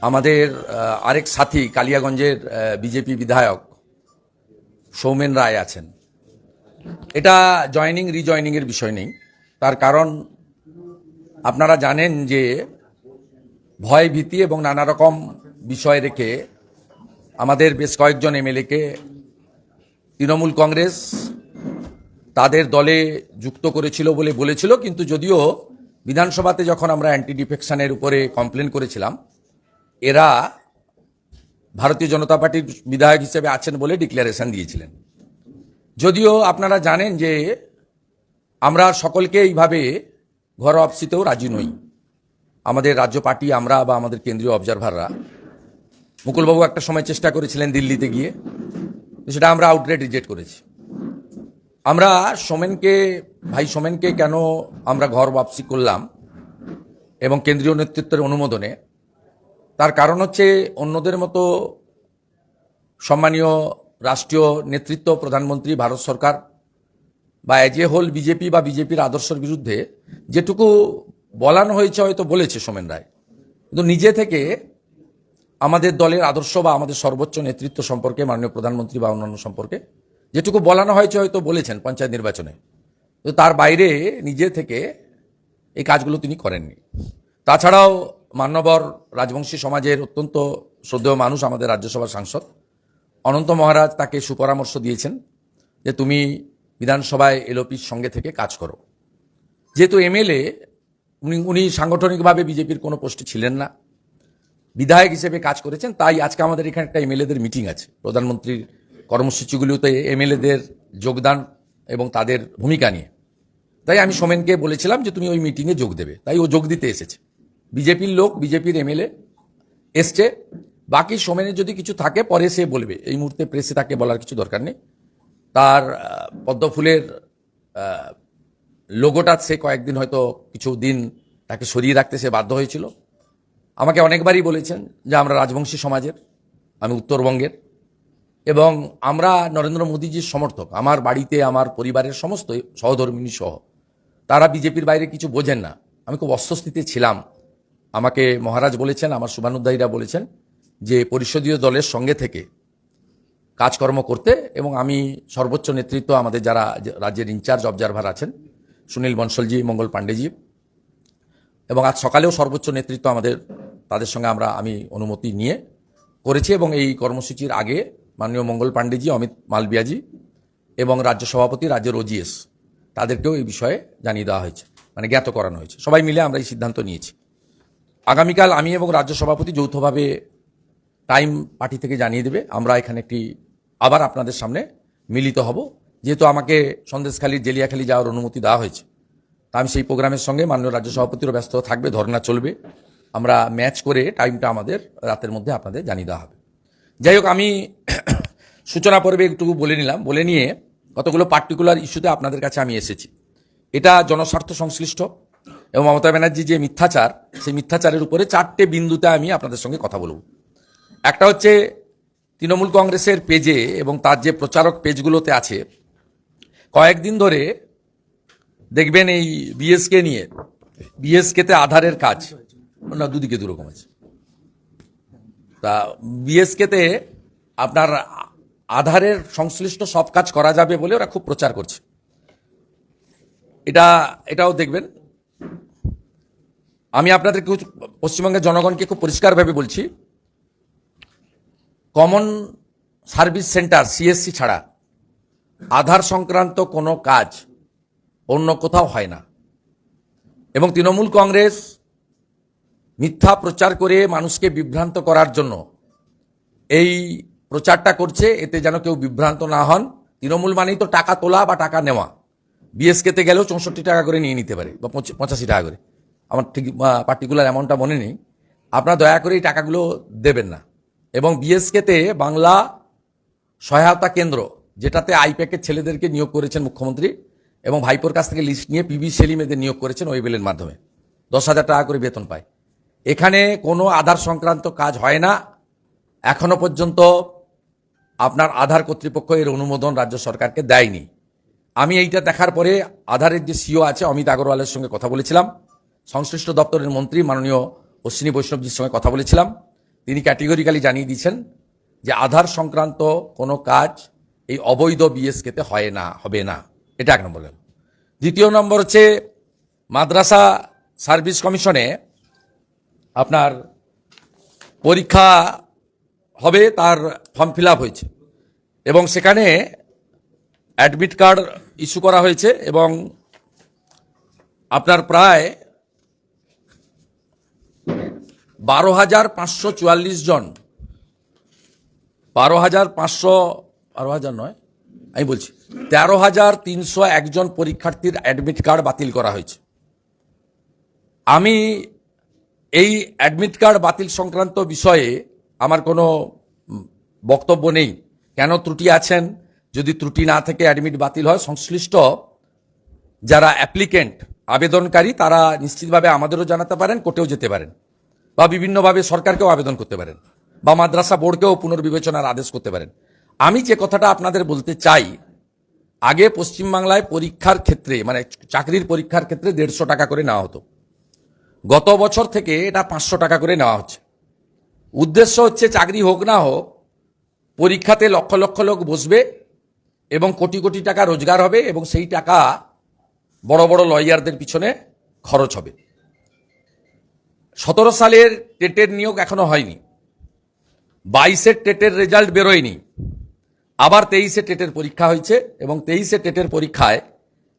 আমাদের আরেক সাথী কালিয়াগঞ্জের বিজেপি বিধায়ক সৌমেন রায় আছেন। এটা জয়েনিং রিজয়েনিং এর বিষয় নেই। তার কারণ আপনারা জানেন যে ভয় ভীতি এবং নানা রকম বিষয় রেখে আমাদের বেশ কয়েকজন এমএলএকে তৃণমূল কংগ্রেস তাদের দলে যুক্ত করেছিল বলে বলেছিল, কিন্তু যদিও বিধানসভাতে যখন আমরা অ্যান্টি ডিফেকশনের উপরে কমপ্লেন করেছিলাম, এরা ভারতীয় জনতা পার্টির বিধায়ক হিসেবে আছেন বলে ডিক্লারেশন দিয়েছিলেন। যদিও আপনারা জানেন যে আমরা সকলকে এইভাবে ঘর অফসিতেও রাজি নই। আমাদের রাজ্য পার্টি আমরা বা আমাদের কেন্দ্রীয় অবজারভাররা, মুকুলবাবু একটা সময় চেষ্টা করেছিলেন দিল্লিতে গিয়ে, সেটা আমরা আউটরেট রিজেক্ট করেছি। আমরা ভাই সোমেনকে কেন আমরা ঘর ওয়াপসি করলাম এবং কেন্দ্রীয় নেতৃত্বের অনুমোদনে, তার কারণ হচ্ছে অন্যদের মতো সম্মানীয় রাষ্ট্রীয় নেতৃত্ব, প্রধানমন্ত্রী, ভারত সরকার বা এজ এ হোল বিজেপি বা বিজেপির আদর্শের বিরুদ্ধে যেটুকু বলানো হয়েছে হয়তো বলেছে সোমেন রায়, কিন্তু নিজে থেকে আমাদের দলের আদর্শ বা আমাদের সর্বোচ্চ নেতৃত্ব সম্পর্কে, মাননীয় প্রধানমন্ত্রী বা অন্যান্য সম্পর্কে যেটুকু বলানো হয়েছে হয়তো বলেছেন পঞ্চায়েত নির্বাচনে, তো তার বাইরে নিজে থেকে এই কাজগুলো তিনি করেননি। তাছাড়াও মান্যবর রাজবংশী সমাজের অত্যন্ত শ্রদ্ধেয় মানুষ, আমাদের রাজ্যসভার সাংসদ অনন্ত মহারাজ তাকে সুপরামর্শ দিয়েছেন যে তুমি বিধানসভায় এলওপির সঙ্গে থেকে কাজ করো। যেহেতু এমএলএ, উনি সাংগঠনিকভাবে বিজেপির কোনো পোস্টে ছিলেন না, বিধায়ক হিসেবে কাজ করেছেন, তাই আজকে আমাদের এখানে একটা এমএলএদের মিটিং আছে। প্রধানমন্ত্রীর কর্মসূচিগুলোতে এমএলএদের যোগদান এবং তাদের ভূমিকা নিয়ে, তাই আমি সোমেনকে বলেছিলাম যে তুমি ওই মিটিংয়ে যোগ দেবে, তাই ও যোগ দিতে এসেছে। বিজেপির লোক, বিজেপির এমএলএ এসছে। বাকি সোমেনের যদি কিছু থাকে পরে সে বলবে, এই মুহূর্তে প্রেসে তাকে বলার কিছু দরকার নেই। তার পদ্মফুলের লোগোটা সে কয়েকদিন হয়তো কিছু দিন তাকে সরিয়ে রাখতে সে বাধ্য হয়েছিল। আমাকে অনেকবারই বলেছেন যে আমরা রাজবংশী সমাজের, আমি উত্তরবঙ্গের, এবং আমরা নরেন্দ্র মোদীজির সমর্থক। আমার বাড়িতে আমার পরিবারের সমস্ত সহধর্মিণী সহ তারা বিজেপির বাইরে কিছু বোঝেন না। আমি খুব অস্বস্তিতে ছিলাম। আমাকে মহারাজ বলেছেন, আমার শুভানুধ্যায়ীরা বলেছেন যে পরিষদীয় দলের সঙ্গে থেকে কাজকর্ম করতে, এবং আমি সর্বোচ্চ নেতৃত্ব আমাদের যারা রাজ্যের ইনচার্জ অবজারভার আছেন, সুনীল বনসলজি, মঙ্গল পাণ্ডেজি, এবং আজ সকালেও সর্বোচ্চ নেতৃত্ব আমাদের, তাদের সঙ্গে আমি অনুমতি নিয়ে করেছি। এবং এই কর্মসূচির আগে মাননীয় মঙ্গল পাণ্ডেজি, অমিত মালবিয়াজি এবং রাজ্য সভাপতি, রাজ্যের ওজিএস, তাদেরকেও এই বিষয়ে জানিয়ে দেওয়া হয়েছে, মানে জ্ঞাত করানো হয়েছে। সবাই মিলে আমরা এই সিদ্ধান্ত নিয়েছি। আগামীকাল আমি এবং রাজ্য সভাপতি যৌথভাবে টাইম পার্টি থেকে জানিয়ে দেবে, আমরা এখানে আবার আপনাদের সামনে মিলিত হব। যেহেতু আমাকে সন্দেশখালী, জেলিয়াখালী যাওয়ার অনুমতি দেওয়া হয়েছে, তা আমি সেই প্রোগ্রামের সঙ্গে মাননীয় রাজ্য সভাপতিরও ব্যস্ত থাকবে, ধর্না চলবে। আমরা ম্যাচ করে টাইমটা আমাদের রাতের মধ্যে আপনাদের জানিয়ে দেওয়া হবে। যাই হোক, আমি সূচনা পর্বে একটু বলে নিলাম, বলে নিয়ে কতগুলো পার্টিকুলার ইস্যুতে আপনাদের কাছে আমি এসেছি। এটা জনস্বার্থ সংশ্লিষ্ট এবং মমতা ব্যানার্জি যে মিথ্যাচার, সেই মিথ্যাচারের উপরে 4টে বিন্দুতে আমি আপনাদের সঙ্গে কথা বলব। একটা হচ্ছে তৃণমূল কংগ্রেসের পেজে এবং তার যে প্রচারক পেজগুলোতে আছে, কয়েকদিন ধরে দেখবেন এই বিএসকে নিয়ে, বিএসকেতে আধারের কাজ, না দুদিকে দুরকম আছে, তা বিএসকেতে আপনার আধারের সংশ্লিষ্ট সব কাজ করা যাবে বলে ওরা খুব প্রচার করছে। এটাও দেখবেন। আমি আপনাদের পশ্চিমবঙ্গের জনগণকে খুব পরিষ্কারভাবে বলছি, কমন সার্ভিস সেন্টার সিএসসি ছাড়া আধার সংক্রান্ত কোনো কাজ অন্য কোথাও হয় না। এবং তৃণমূল কংগ্রেস মিথ্যা প্রচার করে মানুষকে বিভ্রান্ত করার জন্য এই প্রচারটা করছে, এতে যেন কেউ বিভ্রান্ত না হন। তৃণমূল মানেই তো টাকা তোলা বা টাকা নেওয়া। বিএসকেতে গেলেও 64 টাকা করে নিয়ে নিতে পারে বা 85 টাকা করে, আমার ঠিক পার্টিকুলার অ্যামাউন্টটা মনে নেই। আপনারা দয়া করে এই টাকাগুলো দেবেন না। এবং বিএসকেতে বাংলা সহায়তা কেন্দ্র, যেটাতে আইপ্যাকের ছেলেদেরকে নিয়োগ করেছেন মুখ্যমন্ত্রী, এবং ভাইপোর কাছ থেকে লিস্ট নিয়ে পিবি সেলিম এদের নিয়োগ করেছেন ওয়েবেলের মাধ্যমে, 10,000 টাকা করে বেতন পায়। এখানে কোনো আধার সংক্রান্ত কাজ হয় না। এখনো পর্যন্ত আপনার আধার কর্তৃপক্ষ এর অনুমোদন রাজ্য সরকারকে দেয়নি। আমি এইটা দেখার পরে আধারের যে সিও আছে অমিত আগরওয়ালের সঙ্গে কথা বলেছিলাম, সংশ্লিষ্ট দপ্তরের মন্ত্রী মাননীয় অশ্বিনী বৈষ্ণবজির সঙ্গে কথা বলেছিলাম। তিনি ক্যাটেগরিক্যালি জানিয়ে দিয়েছেন যে আধার সংক্রান্ত কোনো কাজ এই অবৈধ বিএসকেতে হয় না, হবে না। এটা 1 নম্বর। দ্বিতীয় নম্বর হচ্ছে মাদ্রাসা সার্ভিস কমিশনে আপনার পরীক্ষা হবে, তার ফর্ম ফিল আপ হয়েছে এবং সেখানে অ্যাডমিট কার্ড ইস্যু করা হয়েছে এবং আপনার প্রায় 12,544 জন, 12,500 নয়, আমি বলছি 13,301 জন পরীক্ষার্থীর অ্যাডমিট কার্ড বাতিল করা হয়েছে। আমি এই অ্যাডমিট কার্ড বাতিল সংক্রান্ত বিষয়ে আমার কোনো বক্তব্য নেই। কেন ত্রুটি আছেন, যদি ত্রুটি না থেকে অ্যাডমিট বাতিল হয়, সংশ্লিষ্ট যারা অ্যাপ্লিকেন্ট আবেদনকারী তারা নিশ্চিতভাবে আমাদেরও জানাতে পারেন, কোর্টেও যেতে পারেন, বা বিভিন্নভাবে সরকারকেও আবেদন করতে পারেন, বা মাদ্রাসা বোর্ডকেও পুনর্বিবেচনার আদেশ করতে পারেন। আমি যে কথাটা আপনাদের বলতে চাই, আগে পশ্চিমবাংলায় পরীক্ষার ক্ষেত্রে মানে চাকরির পরীক্ষার ক্ষেত্রে 150 টাকা করে নেওয়া হতো। গত বছর থেকে এটা 500 টাকা করে নেওয়া হচ্ছে। উদ্দেশ্য হচ্ছে চাকরি হোক না হোক, পরীক্ষাতে লক্ষ লক্ষ লোক বসবে এবং কোটি কোটি টাকা রোজগার হবে এবং সেই টাকা বড় বড় লয়ারদের পিছনে খরচ হবে। 17 সালের টেটের নিয়োগ এখনো হয়নি, 22-এর টেটের রেজাল্ট বেরোয়নি, আবার 23-এ টেটের পরীক্ষা হয়েছে এবং 23-এ টেটের পরীক্ষায়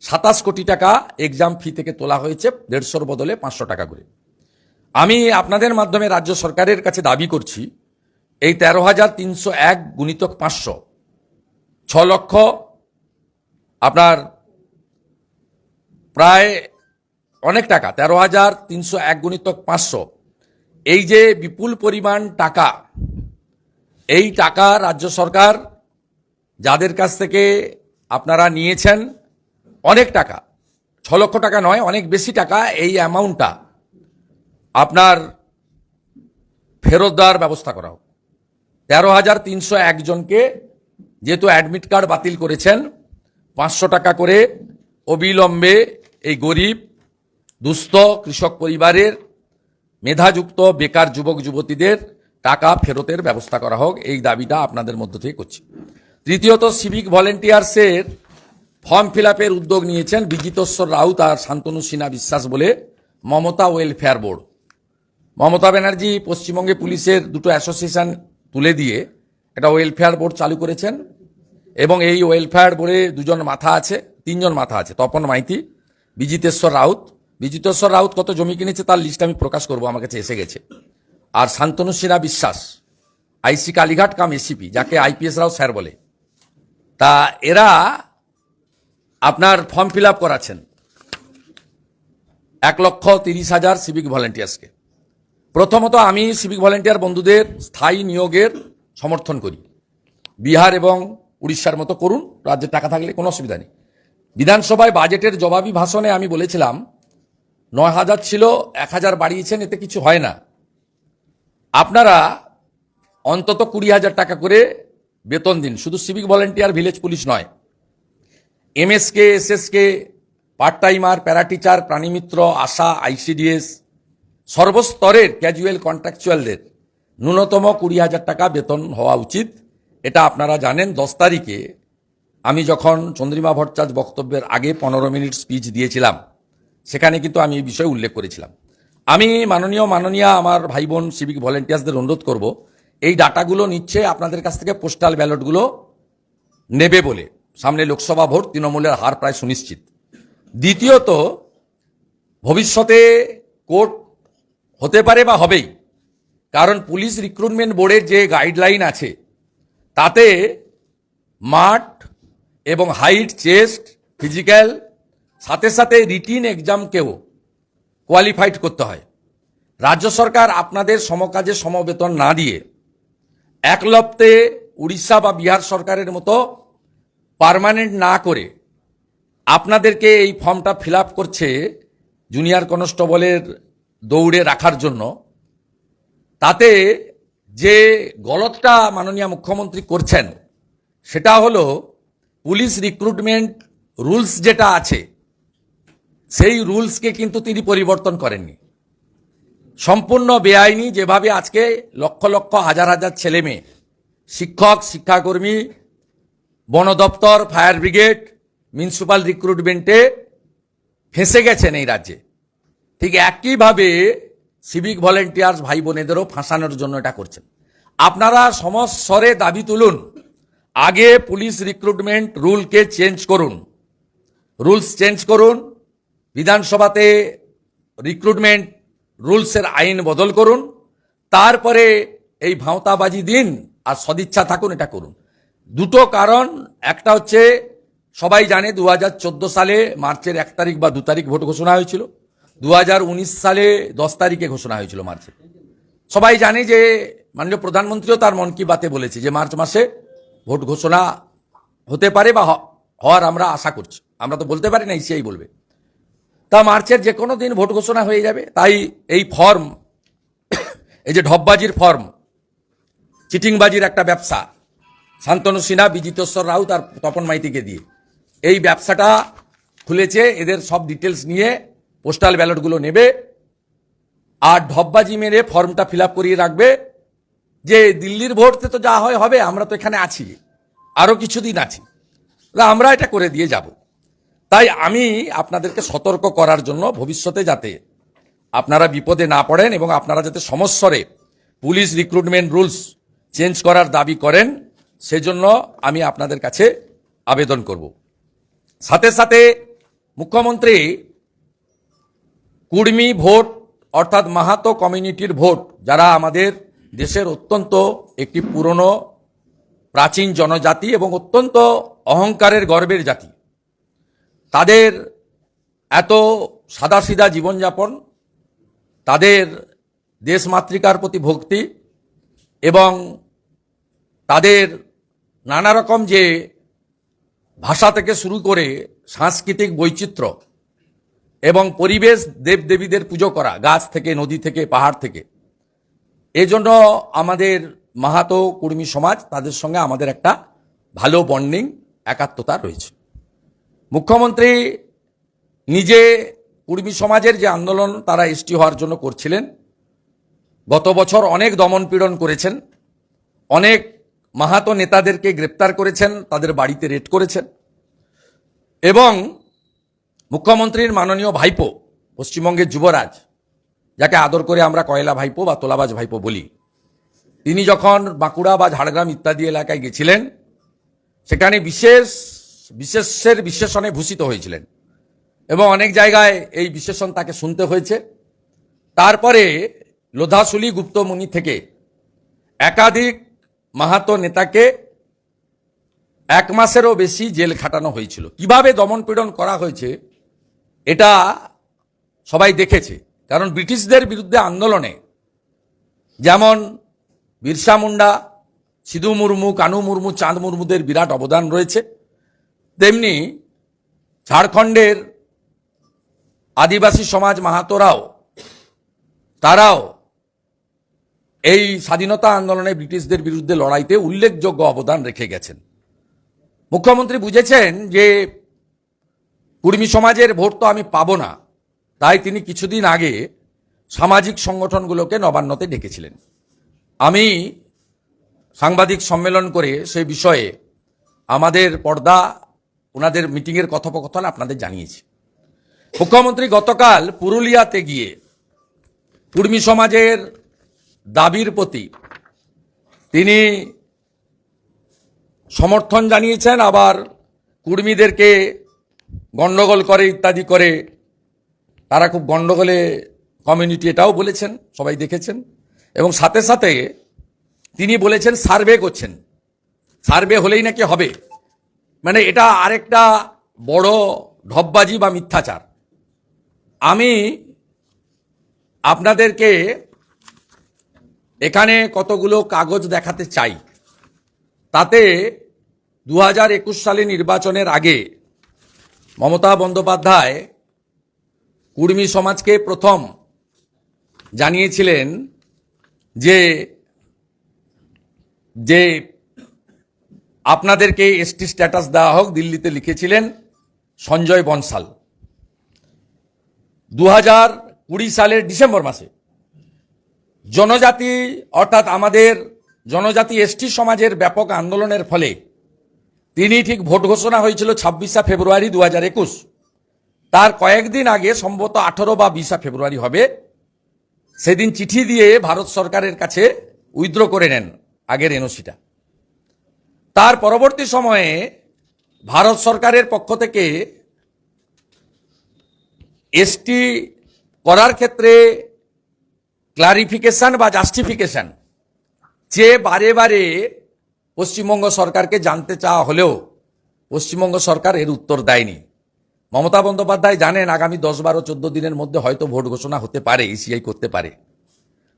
27 কোটি টাকা এক্সাম ফি থেকে তোলা হয়েছে, 150-র বদলে 500 টাকা করে। আমি আপনাদের মাধ্যমে রাজ্য সরকারের কাছে দাবি করছি, এই 13,301 গুণিতক 500, 6 লক্ষ আপনার প্রায় অনেক টাকা, 13,301 গুণিতক 500, এই যে বিপুল পরিমাণ টাকা, এই টাকা রাজ্য সরকার যাদের কাছ থেকে আপনারা নিয়েছেন, অনেক টাকা, 6 লক্ষ টাকা নয়, অনেক বেশি টাকা, এই অ্যামাউন্টটা আপনার ফেরত দেওয়ার ব্যবস্থা করা হোক। 13,301 জনকে যেহেতু অ্যাডমিট কার্ড বাতিল করেছেন, 500 টাকা করে অবিলম্বে এই গরিব দুস্থ কৃষক পরিবারের মেধাযুক্ত বেকার যুবক যুবতীদের টাকা ফেরতের ব্যবস্থা করা হোক, এই দাবিটা আপনাদের মধ্য থেকে করছি। তৃতীয়ত, সিভিক ভলেন্টিয়ার্সের ফর্ম ফিল আপের উদ্যোগ নিয়েছেন বিজিতেশ্বর রাউত আর শান্তনু সিনহা বিশ্বাস বলে মমতা ওয়েলফেয়ার বোর্ড। মমতা ব্যানার্জি পশ্চিমবঙ্গে পুলিশের দুটো অ্যাসোসিয়েশন তুলে দিয়ে একটা ওয়েলফেয়ার বোর্ড চালু করেছেন এবং এই ওয়েলফেয়ার বোর্ডে 3জন মাথা আছে, তপন মাইতি, বিজিতেশ্বর রাউত। বিজিতেশ্বর রাউত কত জমি কিনেছে তার লিস্ট আমি প্রকাশ করব, আমার কাছে এসে গেছে। আর শান্তনু সিনহা বিশ্বাস আইসি কালীঘাট কাম এসিপি, যাকে আইপিএস রাও স্যার বলে। তা এরা আপনার ফর্ম ফিল আপ করাচ্ছেন 1,30,000 সিভিক ভলেন্টিয়ার্সকে। প্রথমত আমি সিভিক ভলেন্টিয়ার বন্ধুদের স্থায়ী নিয়োগের সমর্থন করি। বিহার এবং উড়িষ্যার মতো করুন, রাজ্যের টাকা থাকলে কোনো অসুবিধা নেই। বিধানসভায় বাজেটের জবাবি ভাষণে আমি বলেছিলাম 9,000 ছিল, 1,000 বাড়িয়েছেন, এতে কিছু হয় না। আপনারা অন্তত 20,000 টাকা করে বেতন দিন, শুধু সিভিক ভলেন্টিয়ার, ভিলেজ পুলিশ নয়, MSK, SSK, part timer, para teacher, প্রাণীমিত্র, আশা, আইসিডিএস, সর্বস্তরের ক্যাজুয়াল কন্ট্রাকচুয়ালদের ন্যূনতম 20,000 টাকা বেতন হওয়া উচিত। এটা আপনারা জানেন। 10 তারিখে আমি যখন চন্দ্রিমা ভট্টাচার্য বক্তব্যের আগে 15 মিনিট স্পিচ দিয়েছিলাম, সেখানে কিন্তু আমি এই বিষয়ে উল্লেখ করেছিলাম। আমি মাননীয় আমার ভাই বোন সিভিক ভলেন্টিয়ার্সদের অনুরোধ করব, এই ডাটাগুলো নিচ্ছে আপনাদের কাছ থেকে, পোস্টাল ব্যালটগুলো নেবে বলে। সামনে লোকসভা ভোট, তৃণমূলের হার প্রায় সুনিশ্চিত। দ্বিতীয়ত, ভবিষ্যতে কোর্ট হতে পারে বা হবেই, কারণ পুলিশ রিক্রুটমেন্ট বোর্ডের যে গাইডলাইন আছে তাতে মাঠ এবং হাইট, চেস্ট, ফিজিক্যাল, সাথে সাথে রিটিন এক্সামকেও কোয়ালিফাইড করতে হয়। রাজ্য সরকার আপনাদের সমকাজে সমবেতন না দিয়ে একলপ্তে উড়িষ্যা বা বিহার সরকারের মতো পার্মানেন্ট না করে আপনাদেরকে এই ফর্মটা ফিল আপ করছে জুনিয়র কনস্টেবলের দৌড়ে রাখার জন্য। তাতে যে গলতটা মাননীয় মুখ্যমন্ত্রী করছেন সেটা হলো, পুলিশ রিক্রুটমেন্ট রুলস যেটা আছে সেই রুলসকে কিন্তু তিনি পরিবর্তন করেননি। সম্পূর্ণ বেআইনি যেভাবে আজকে লক্ষ লক্ষ হাজার হাজার ছেলে মেয়ে, শিক্ষক, শিক্ষাকর্মী, বন দপ্তর, ফায়ার ব্রিগেড, মিউনিসিপাল রিক্রুটমেন্টে ফেঁসে গেছেন এই রাজ্যে, ঠিক একইভাবে সিভিক ভলেন্টিয়ার্স ভাই বোনেদেরও ফাঁসানোর জন্য এটা করছেন। আপনারা সমস্বরে দাবি তুলুন, আগে পুলিশ রিক্রুটমেন্ট রুলকে চেঞ্জ করুন, রুলস চেঞ্জ করুন, বিধানসভাতে রিক্রুটমেন্ট রুলসের আইন বদল করুন, তারপরে এই ভাঁওতাবাজি দিন আর সদিচ্ছা থাকুন এটা করুন। দুটো কারণ, একটা হচ্ছে সবাই জানে 2014 সালে মার্চের 1 তারিখ বা 2 তারিখ ভোট ঘোষণা হয়েছিল, 2019 সালে 10 তারিখে ঘোষণা হয়েছিল মার্চে। সবাই জানে যে মাননীয় প্রধানমন্ত্রীও তার মন কি বাতে বলেছে যে মার্চ মাসে ভোট ঘোষণা হতে পারে বা হওয়ার আমরা আশা করছি, আমরা তো বলতে পারি না, ইসিআই বলবে। তা মার্চের যে কোনো দিন ভোট ঘোষণা হয়ে যাবে। তাই এই ফর্ম, এই যে ঢপবাজির ফর্ম, চিটিংবাজির একটা ব্যবসা, শান্তনু সিনহা, বিজিতেশ্বর রাউত আর তপন মাইতিকে দিয়ে এই ব্যবসাটা খুলেছে। এদের সব ডিটেলস নিয়ে পোস্টাল ব্যালটগুলো নেবে আর ঢপবাজি মেরে ফর্মটা ফিল আপ করিয়ে রাখবে যে দিল্লির ভোটতে তো যা হয় হবে, আমরা তো এখানে আছি, আরও কিছুদিন আছি, আমরা এটা করে দিয়ে যাব। তাই আমি আপনাদেরকে সতর্ক করার জন্য, ভবিষ্যতে যাতে আপনারা বিপদে না পড়েন এবং আপনারা যাতে সমস্বরে পুলিশ রিক্রুটমেন্ট রুলস চেঞ্জ করার দাবি করেন, সেজন্য আমি আপনাদের কাছে আবেদন করব। সাথে সাথে মুখ্যমন্ত্রী কুর্মী ভোট অর্থাৎ মাহাতো কমিউনিটির ভোট, যারা আমাদের দেশের অত্যন্ত একটি পুরনো প্রাচীন জনজাতি এবং অত্যন্ত অহংকারের গর্বের জাতি, তাদের এত সাদাসিধা জীবনযাপন, তাদের দেশমাতৃকার প্রতি ভক্তি এবং তাদের নানা রকম যে ভাষা থেকে শুরু করে সাংস্কৃতিক বৈচিত্র্য এবং পরিবেশ, দেবদেবীদের পুজো করা, গাছ থেকে, নদী থেকে, পাহাড় থেকে, এজন্য আমাদের মাহাতো কুর্মী সমাজ, তাদের সঙ্গে আমাদের একটা ভালো বন্ডিং, একাত্মতা রয়েছে। মুখ্যমন্ত্রী নিজে কুর্মী সমাজের যে আন্দোলন তারা এসটি হওয়ার জন্য করছিলেন, গত বছর অনেক দমনপীড়ন করেছেন, অনেক মাহাতো নেতাদেরকে গ্রেপ্তার করেছেন, তাদের বাড়িতে রেড করেছেন এবং মুখ্যমন্ত্রীর মাননীয় ভাইপো, পশ্চিমবঙ্গের যুবরাজ, যাকে আদর করে আমরা কয়লা ভাইপো বা তোলাবাজ ভাইপো বলি, তিনি যখন বাঁকুড়া বা ঝাড়গ্রাম ইত্যাদি এলাকায় গেছিলেন, সেখানে বিশেষের বিশেষণে ভূষিত হয়েছিলেন এবং অনেক জায়গায় এই বিশেষণ তাকে শুনতে হয়েছে। তারপরে লোধাশুলি গুপ্তমুনি থেকে একাধিক মাহাতো নেতাকে 1 মাসেরও বেশি জেল খাটানো হয়েছিল। কিভাবে দমনপীড়ন করা হয়েছে এটা সবাই দেখেছে, কারণ ব্রিটিশদের বিরুদ্ধে আন্দোলনে যেমন বিরসা মুন্ডা, সিধু মুর্মু, কানু মুর্মু, চাঁদ মুর্মুদের বিরাট অবদান রয়েছে, তেমনি ঝাড়খণ্ডের আদিবাসী সমাজ মাহাতোরাও, তারাও এই স্বাধীনতা আন্দোলনে ব্রিটিশদের বিরুদ্ধে লড়াইতে উল্লেখযোগ্য অবদান রেখে গেছেন। মুখ্যমন্ত্রী বুঝেছেন যে কুর্মী সমাজের ভোট তো আমি পাবো না, তাই তিনি কিছুদিন আগে সামাজিক সংগঠনগুলোকে নবান্নতে ডেকেছিলেন। আমি সাংবাদিক সম্মেলন করে সেই বিষয়ে আমাদের পর্দা, ওনাদের মিটিংয়ের কথোপকথন আপনাদের জানিয়েছি। মুখ্যমন্ত্রী গতকাল পুরুলিয়াতে গিয়ে কুর্মী সমাজের দাবির প্রতি তিনি সমর্থন জানিয়েছেন, আবার কুর্মীদেরকে গণ্ডগোল করে ইত্যাদি করে, তারা খুব গণ্ডগোলে কমিউনিটি, এটাও বলেছেন, সবাই দেখেছেন। এবং সাথে সাথে তিনি বলেছেন সার্ভে করছেন, সার্ভে হলেই নাকি হবে, মানে এটা আরেকটা বড় ঢপবাজি বা মিথ্যাচার। আমি আপনাদেরকে এখানে কতগুলো কাগজ দেখাতে চাই। তাতে 2021 সালে নির্বাচনের আগে মমতা বন্দ্যোপাধ্যায় কুর্মী সমাজকে প্রথম জানিয়েছিলেন যে যে আপনাদেরকে এসটি স্ট্যাটাস দেওয়া হোক, দিল্লিতে লিখেছিলেন সঞ্জয় বনসাল। 2020 সালের ডিসেম্বর মাসে জনজাতি অর্থাৎ আমাদের জনজাতি এসটি সমাজের ব্যাপক আন্দোলনের ফলে তিনি ঠিক ভোট ঘোষণা হয়েছিল 26শে ফেব্রুয়ারি 2021, তার কয়েকদিন আগে সম্ভবত 18 বা 20 ফেব্রুয়ারি হবে, সেদিন চিঠি দিয়ে ভারত সরকারের কাছে উইথড্র করে নেন আগের এনওসিটা। তার পরবর্তী সময়ে ভারত সরকারের পক্ষ থেকে এসটি করার ক্ষেত্রে ক্লারিফিকেশন বা জাস্টিফিকেশন যে বারে বারে পশ্চিমবঙ্গ সরকারকে জানতে চাওয়া হলেও পশ্চিমবঙ্গ সরকার এর উত্তর দেয়নি। মমতা বন্দ্যোপাধ্যায় জানেন আগামী 10-12-14 দিনের মধ্যে হয়তো ভোট ঘোষণা হতে পারে, ইসিআই করতে পারে,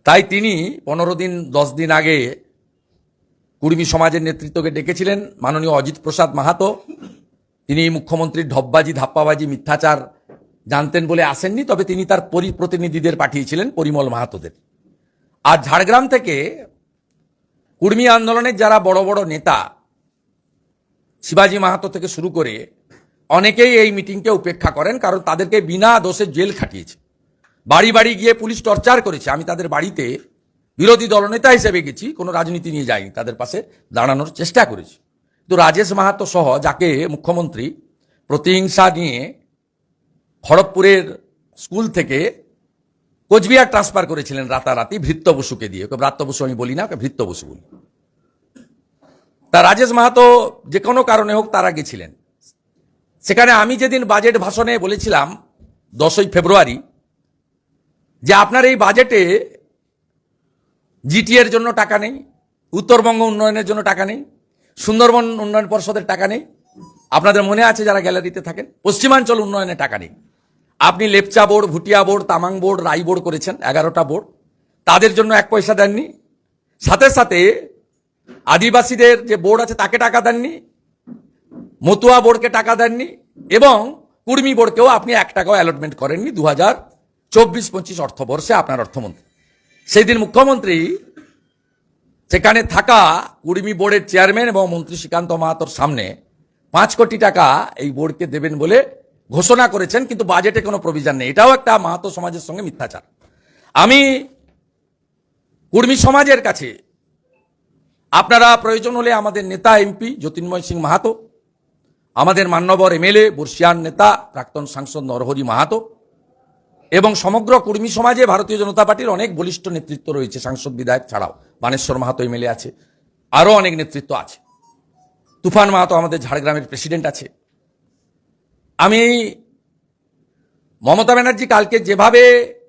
তাই তিনি 15-10 দিন আগে কুর্মী সমাজের নেতৃত্বকে ডেকেছিলেন। মাননীয় অজিত প্রসাদ মাহাতো, তিনি মুখ্যমন্ত্রীর ঢপবাজি ধাপ্পাবাজি মিথ্যাচার জানতেন বলে আসেননি, তবে তিনি তার প্রতিনিধিদের পাঠিয়েছিলেন পরিমল মাহাতোদের। আর ঝাড়গ্রাম থেকে কুর্মী আন্দোলনের যারা বড় বড় নেতা, শিবাজি মাহাতো থেকে শুরু করে অনেকেই এই মিটিংকে উপেক্ষা করেন, কারণ তাদেরকে বিনা দোষে জেল খাটিয়েছে, বাড়ি বাড়ি গিয়ে পুলিশ টর্চার করেছে। আমি তাদের বাড়িতে বিরোধী দলনেতা হিসেবে গেছি, কোনো রাজনীতি নিয়ে যাইনি, তাদের পাশে দাঁড়ানোর চেষ্টা করেছি। কিন্তু রাজেশ মাহাতো সহ, যাকে মুখ্যমন্ত্রী প্রতিহিংসা নিয়ে খড়গপুরের স্কুল থেকে কোচবিহার ট্রান্সফার করেছিলেন রাতারাতি ভৃত্য বসুকে দিয়ে, ওকে ব্রাত্য বসু আমি বলি না, ওকে ভৃত্য বসু বলি, তা রাজেশ মাহাতো যে কোনো কারণে হোক তারা গেছিলেন সেখানে। আমি যেদিন বাজেট ভাষণে বলেছিলাম 10ই ফেব্রুয়ারি যে আপনার এই বাজেটে জিটি এর জন্য টাকা নেই, উত্তরবঙ্গ উন্নয়নের জন্য টাকা নেই, সুন্দরবন উন্নয়ন পর্ষদের টাকা নেই, আপনাদের মনে আছে যারা গ্যালারিতে থাকেন, পশ্চিমাঞ্চল উন্নয়নে টাকা নেই। আপনি Lepcha board, Bhutia board, Tamang board, Rai board করেছেন 11টা বোর্ড, তাদের জন্য 1 পয়সা দেননি। সাথে সাথে আদিবাসীদের যে বোর্ড আছে তাকে টাকা দেননি, মতুয়া বোর্ডকে টাকা দেননি, এবং কুর্মী বোর্ডকেও আপনি 1 টাকাও অ্যালটমেন্ট করেননি 2024-25 অর্থবর্ষে আপনার অর্থমন্ত্রী। সেই দিন মুখ্যমন্ত্রী সেখানে থাকা কুর্মী বোর্ডের চেয়ারম্যান এবং মন্ত্রী শ্রীকান্ত মাহাতোর সামনে 5 কোটি টাকা এই বোর্ডকে দেবেন বলে ঘোষণা করেছেন, কিন্তু বাজেটে কোনো প্রভিশন নেই। এটাও একটা মাহাতো সমাজের সঙ্গে মিথ্যাচার। আমি কুর্মী সমাজের কাছে, আপনারা প্রয়োজন হলে আমাদের নেতা এমপি জ্যোতির্ময় সিং মাহাতো, আমাদের মান্যবর এমএলএ বর্ষিয়ান নেতা প্রাক্তন সাংসদ নরহরি মাহাতো, এবং সমগ্র কুর্মী সমাজে ভারতীয় জনতা পার্টির অনেক বলিষ্ঠ নেতৃত্ব রয়েছে, সাংসদ বিধায়ক ছাড়াও বানেশ্বর মাহাতো এমএলএ আছে, আরও অনেক নেতৃত্ব আছে, তুফান মাহাতো আমাদের ঝাড়গ্রামের প্রেসিডেন্ট আছে। আমি মমতা ব্যানার্জি কালকে যেভাবে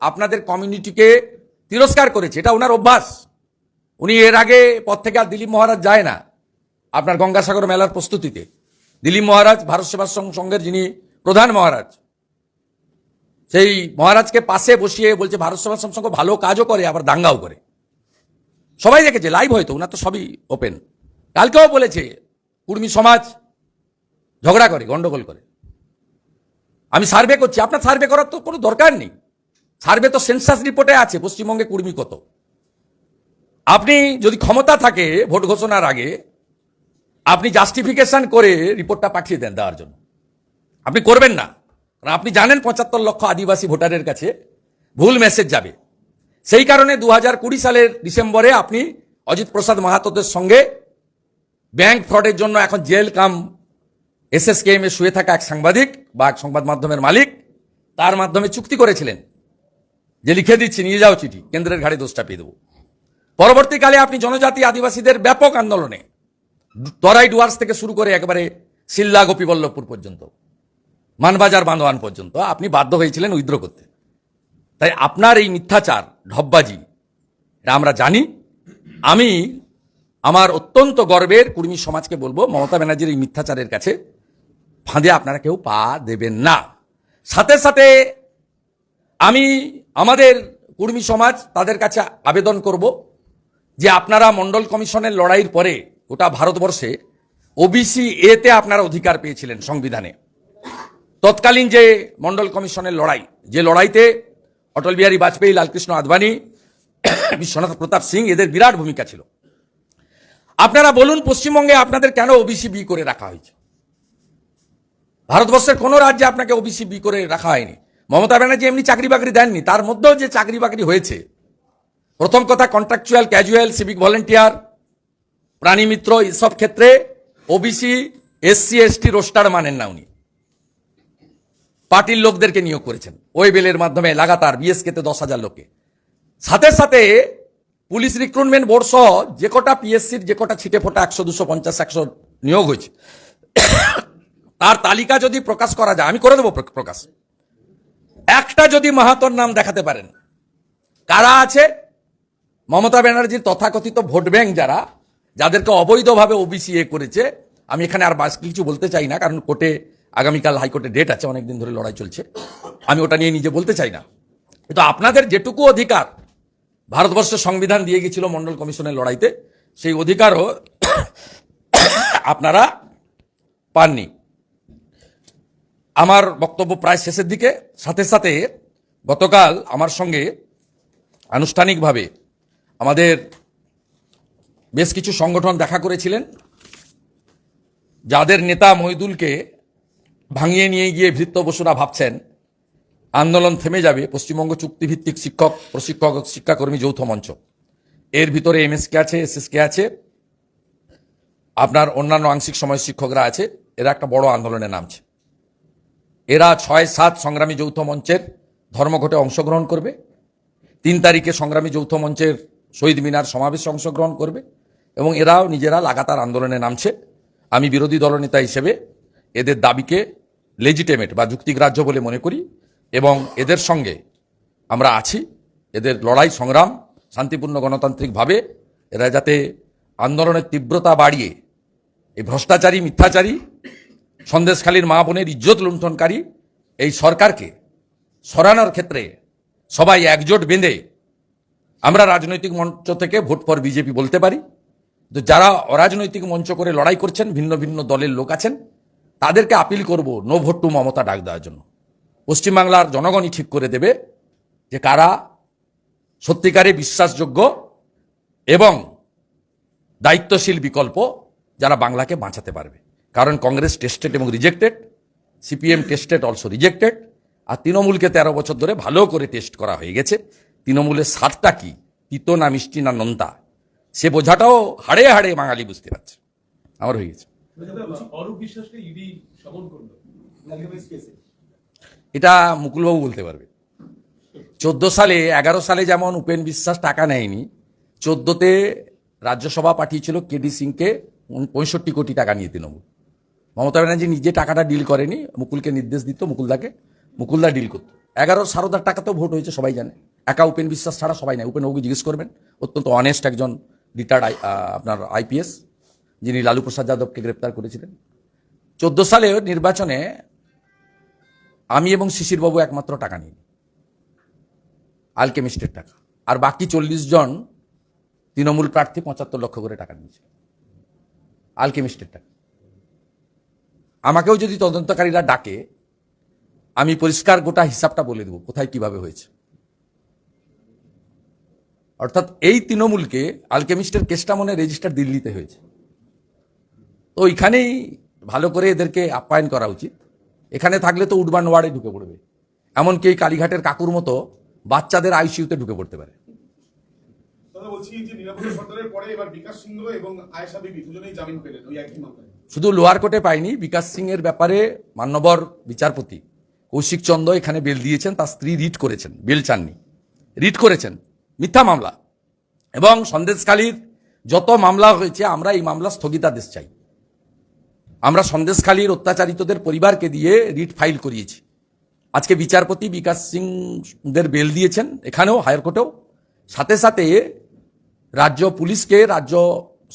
আপনাদের কমিউনিটিকে তিরস্কার করেছে, এটা ওনার অভ্যাস। উনি এর আগে পথ থেকে আর দিলীপ মহারাজ যায় না আপনার গঙ্গাসাগর মেলার প্রস্তুতিতে। দিলীপ মহারাজ ভারত সেবাশ্রম সংঘের যিনি প্রধান মহারাজ, সেই মহারাজকে পাশে বসিয়ে বলছে ভারত সেবাশ্রম সংঘ ভালো কাজও করে আবার দাঙ্গাও করে। সবাই দেখেছে, লাইভ হয়তো, ওনার তো সবই ওপেন। কালকেও বলেছে কুর্মী সমাজ ঝগড়া করে, গন্ডগোল করে। আমি সার্ভে করছি, আপনার সার্ভে করার তো কোনো দরকার নেই, সার্ভে তো সেন্সাস রিপোর্টে আছে পশ্চিমবঙ্গে কুর্মী কত। আপনি যদি ক্ষমতা থাকে ভোট ঘোষণার আগে আপনি জাস্টিফিকেশন করে রিপোর্টটা পাঠিয়ে দেন দেওয়ার জন্য, আপনি করবেন না, কারণ আপনি জানেন 75 লক্ষ আদিবাসী ভোটারের কাছে ভুল মেসেজ যাবে। সেই কারণে 2020 সালের ডিসেম্বরে আপনি অজিত প্রসাদ মাহাতোদের সঙ্গে ব্যাংক ফ্রডের জন্য এখন জেল কাম এসএসকেএম এ শুয়ে থাকা এক সাংবাদিক বা এক সংবাদ মাধ্যমের মালিক, তার মাধ্যমে চুক্তি করেছিলেন যে লিখে দিচ্ছি, নিয়ে যাও চিঠি, কেন্দ্রের ঘাড়ে দোষ চাপিয়ে দেবো। পরবর্তীকালে আপনি জনজাতি আদিবাসীদের ব্যাপক আন্দোলনে তরাই ডুয়ার্স থেকে শুরু করে একেবারে সিল্লা গোপীবল্লভপুর পর্যন্ত, মানবাজার বান্দোয়ান পর্যন্ত আপনি বাধ্য হয়েছিলেন উইথড্র করতে। তাই আপনার এই মিথ্যাচার ঢপবাজি এটা আমরা জানি। আমি আমার অত্যন্ত গর্বের কুর্মী সমাজকে বলবো, মমতা ব্যানার্জির এই মিথ্যাচারের কাছে ফাঁদে আপনারা কেউ পা দেবেন না। সাথে সাথে আমি আমাদের কুর্মী সমাজ তাদের কাছে আবেদন করব যে আপনারা মন্ডল কমিশনের লড়াইয়ের পরে গোটা ভারতবর্ষে ওবিসি এতে আপনারা অধিকার পেয়েছিলেন সংবিধানে। তৎকালীন যে মন্ডল কমিশনের লড়াই, যে লড়াইতে অটল বিহারী বাজপেয়ী, লালকৃষ্ণ আদবানি, বিশ্বনাথ প্রতাপ সিং এদের বিরাট ভূমিকা ছিল। আপনারা বলুন পশ্চিমবঙ্গে আপনাদের কেন ওবিসি বি করে রাখা হয়েছে? ভারতবর্ষের কোন রাজ্যে আপনাকে ওবিসি বি করে রাখা হয়নি। মমতা ব্যানার্জি এমনি চাকরি বাকরি দেননি, তার মধ্যেও যে চাকরি বাকরি হয়েছে প্রথম কথা, কন্ট্রাকচুয়াল, ক্যাজুয়াল, সিভিক ভলেন্টিয়ার, প্রাণী মিত্র এসব ক্ষেত্রে ওবিসি, এসসি, এসটি রোস্টার মানেন না উনি। পার্টির লোকদেরকে নিয়োগ করেছেন ওই বেলের মাধ্যমে লাগাতার বিএসকেতে 10,000 লোকে। সাথে সাথে পুলিশ রিক্রুটমেন্ট বোর্ড সহ যে কটা পিএসসির যে কটা ছিটে ফোটা 100, 200, 50, 100 নিয়োগ হয়েছে, তার তালিকা যদি প্রকাশ করা যায়, আমি করে দেবো প্রকাশ। একটা যদি মাহাতোর নাম দেখাতে পারেন, কারা আছে মমতা ব্যানার্জির তথাকথিত ভোট ব্যাংক যারা, যাদেরকে অবৈধভাবে ওবিসি করেছে। আমি এখানে আর বাস কিছু বলতে চাই না, কারণ কোর্টে আগামীকাল হাইকোর্টে ডেট আছে, অনেকদিন ধরে লড়াই চলছে, আমি ওটা নিয়ে নিজে বলতে চাই না। কিন্তু আপনাদের যেটুকু অধিকার ভারতবর্ষের সংবিধান দিয়ে গেছিল মন্ডল কমিশনের লড়াইতে, সেই অধিকারও আপনারা পাননি। আমার বক্তব্য প্রায় শেষের দিকে। সাথে সাথে গতকাল আমার সঙ্গে আনুষ্ঠানিকভাবে আমাদের বেশ কিছু সংগঠন দেখা করেছিলেন, যাদের নেতা মহিদুলকে ভাঙিয়ে নিয়ে গিয়ে ভৃত্য বসুরা ভাবছেন আন্দোলন থেমে যাবে। পশ্চিমবঙ্গ চুক্তিভিত্তিক শিক্ষক, প্রশিক্ষক, শিক্ষাকর্মী যৌথ মঞ্চ, এর ভিতরে এমএসকে আছে, এসএসকে আছে, আপনার অন্যান্য আংশিক সময় শিক্ষকরা আছে। এরা একটা বড় আন্দোলনে নামছে। এরা 6-7 সংগ্রামী যৌথ মঞ্চের ধর্মঘটে অংশগ্রহণ করবে। 3 তারিখে সংগ্রামী যৌথ মঞ্চের শহীদ মিনার সমাবেশে অংশগ্রহণ করবে এবং এরাও নিজেরা লাগাতার আন্দোলনে নামছে। আমি বিরোধী দলনেতা হিসেবে এদের দাবিকে লেজিটিমেট বা যুক্তিগ্রাহ্য বলে মনে করি এবং এদের সঙ্গে আমরা আছি। এদের লড়াই সংগ্রাম শান্তিপূর্ণ গণতান্ত্রিকভাবে, এরা যাতে আন্দোলনের তীব্রতা বাড়িয়ে এই ভ্রষ্টাচারী, মিথ্যাচারী, সন্দেশখালীর মা বোনের ইজ্জত লুণ্ঠনকারী এই সরকারকে সরানোর ক্ষেত্রে সবাই একজোট বেঁধে আমরা রাজনৈতিক মঞ্চ থেকে ভোট ফর বিজেপি বলতে পারি। তো যারা অরাজনৈতিক মঞ্চ করে লড়াই করছেন, ভিন্ন ভিন্ন দলের লোক আছেন, তাদেরকে আপিল করব নো ভোট টু মমতা ডাক দেওয়ার জন্য। পশ্চিমবাংলার জনগণই ঠিক করে দেবে যে কারা সত্যিকারে বিশ্বাসযোগ্য এবং দায়িত্বশীল বিকল্প, যারা বাংলাকে বাঁচাতে পারবে। কারণ কংগ্রেস টেস্টেড এবং rejected, CPM tested also rejected, আর তৃণমূলকে 13 বছর ধরে ভালো করে টেস্ট করা হয়ে গেছে। তৃণমূলের স্বাদটা কি, তিতো না মিষ্টি না নোনতা, সে বোঝাটাও হাড়ে হাড়ে বাঙালি বুঝতে পারছে। আমার হয়ে গেছে। এটা মুকুলবাবু বলতে পারবে। 14 সালে, 11 সালে যেমন উপেন বিশ্বাস টাকা নেয়নি, 14তে রাজ্যসভা পাঠিয়েছিল কেডি সিংকে 65 কোটি টাকা নিয়ে তৃণমূল। মমতা ব্যানার্জি নিজে টাকাটা ডিল করেনি, মুকুলকে নির্দেশ দিত, মুকুলদা ডিল করত। 11 সারদার টাকাতেও ভোট হয়েছে, সবাই জানে। একা উপেন বিশ্বাস ছাড়া সবাই নেয়। উপেনবাবুকে জিজ্ঞেস করবেন, অত্যন্ত অনেস্ট একজন রিটায়ার্ড আপনার আইপিএস, যিনি লালু প্রসাদ যাদবকে গ্রেপ্তার করেছিলেন। 14 সালে নির্বাচনে আমি এবং শিশিরবাবু একমাত্র টাকা নিই, আলকেমিস্টের টাকা। আর বাকি 40 জন তৃণমূল প্রার্থী 75 লক্ষ করে টাকা নিয়েছে আলকেমিস্টের টাকা। আমাকেও যদি তদন্তকারীরা ডাকে, আমি পরিষ্কার গোটা হিসাবটা বলে দেবো কোথায় কিভাবে হয়েছে। অর্থাৎ এই তৃণমূলকে আলকেমিস্টের কেসটা মনে রেজিস্টার দিল্লিতে হয়েছে। তো ওইখানেই ভালো করে এদেরকে আপ্যায়ন করা উচিত। এখানে থাকলে তো উডবান ওয়ার্ডে ঢুকে পড়বে, এমনকি এই কালীঘাটের কাকুর মতো বাচ্চাদের আইসিইউতে ঢুকে পড়তে পারে। শুধু লোয়ার কোর্টে পায়নি, বিকাশ সিং এর ব্যাপারে মান্যবর বিচারপতি কৌশিক চন্দ্র এখানে বেল দিয়েছেন। তার স্ত্রী রিট করেছেন, বেল চাননি, রিট করেছেন, মিথ্যা মামলা। এবং সন্দেশখালীর যত মামলা হয়েছে, আমরা এই মামলা স্থগিতাদেশ চাই। আমরা সন্দেশখালীর অত্যাচারিতদের পরিবারকে দিয়ে রিট ফাইল করিয়েছি। আজকে বিচারপতি বিকাশ সিংদের বেল দিয়েছেন এখানেও, হায়ার কোর্টেও। সাথে সাথে রাজ্য পুলিশকে রাজ্য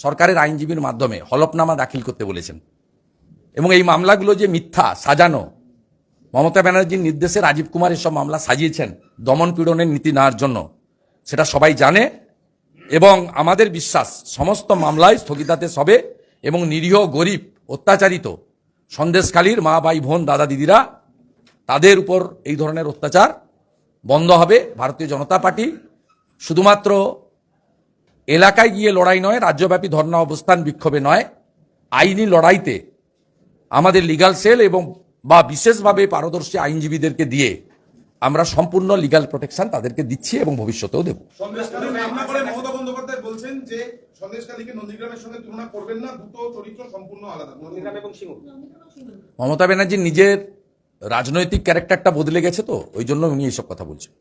সরকারের আইনজীবীর মাধ্যমে হলফনামা দাখিল করতে বলেছেন। এবং এই মামলাগুলো যে মিথ্যা, সাজানো, মমতা ব্যানার্জির নির্দেশে রাজীব কুমার এসব মামলা সাজিয়েছেন দমন পীড়নের নীতি নেওয়ার জন্য, সেটা সবাই জানে। এবং আমাদের বিশ্বাস সমস্ত মামলায় স্থগিতাদেশ হবে এবং নিরীহ, গরিব, অত্যাচারিত সন্দেশখালীর মা, ভাই, বোন, দাদা, দিদিরা, তাদের উপর এই ধরনের অত্যাচার বন্ধ হবে। ভারতীয় জনতা পার্টি শুধুমাত্র এলাকায় গিয়ে লড়াই নয়, রাজ্যব্যাপী ধর্ণা, অবস্থান, বিক্ষোভে নয়, আইনি লড়াইতে আমাদের লিগ্যাল সেল এবং বা বিশেষভাবে পারদর্শী আইনজীবীদেরকে দিয়ে আমরা সম্পূর্ণ লিগ্যাল প্রোটেকশন তাদেরকে দিচ্ছি এবং ভবিষ্যতেও দেব। সন্দেশখালীর নাম করে মমতা বন্দ্যোপাধ্যায় বলছেন যে সন্দেশখালীকে নন্দীগ্রামের সঙ্গে তুলনা করবেন না, দুটো চরিত্র সম্পূর্ণ আলাদা, নন্দীগ্রাম এবং সিঙ্গুর। মমতা ব্যানার্জি নিজের রাজনৈতিক ক্যারেক্টারটা বদলে গেছে, তো ওই জন্য উনি এইসব কথা বলছেন।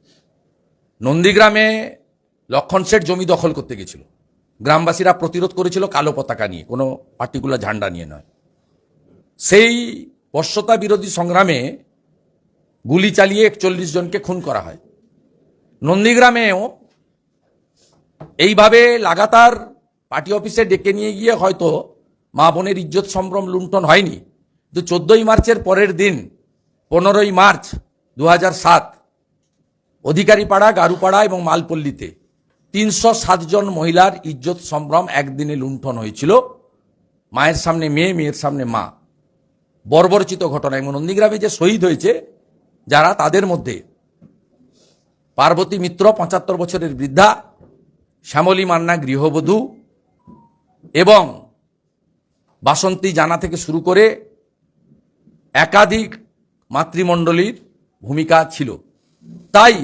নন্দীগ্রামে লক্ষণ শেঠ জমি দখল করতে গেছিল, গ্রামবাসীরা প্রতিরোধ করেছিল কালো পতাকা নিয়ে, কোনো পার্টিকুলার ঝান্ডা নিয়ে নয়। সেই বর্ষতা বিরোধী সংগ্রামে গুলি চালিয়ে 41 জনকে খুন করা হয়। নন্দীগ্রামেও এইভাবে লাগাতার পার্টি অফিসে ডেকে নিয়ে গিয়ে হয়তো মা বোনের ইজ্জত সম্ভ্রম লুণ্ঠন হয়নি, কিন্তু 14ই মার্চের পরের দিন 15ই মার্চ 2007 অধিকারীপাড়া, গারুপাড়া এবং মালপল্লীতে 307 জন মহিলার ইজ্জত সম্ভ্রম একদিনে লুণ্ঠন হয়েছিল। মায়ের সামনে মেয়ে, মেয়ের সামনে মা, বর্বরচিত ঘটনা। এবং নন্দীগ্রামে যে শহীদ হয়েছে যারা, তাদের মধ্যে পার্বতী মিত্র 75 বছরের বৃদ্ধা, শ্যামলী মান্না গৃহবধূ এবং বাসন্তী জানা থেকে শুরু করে একাধিক মাতৃমণ্ডলীর ভূমিকা ছিল। তাই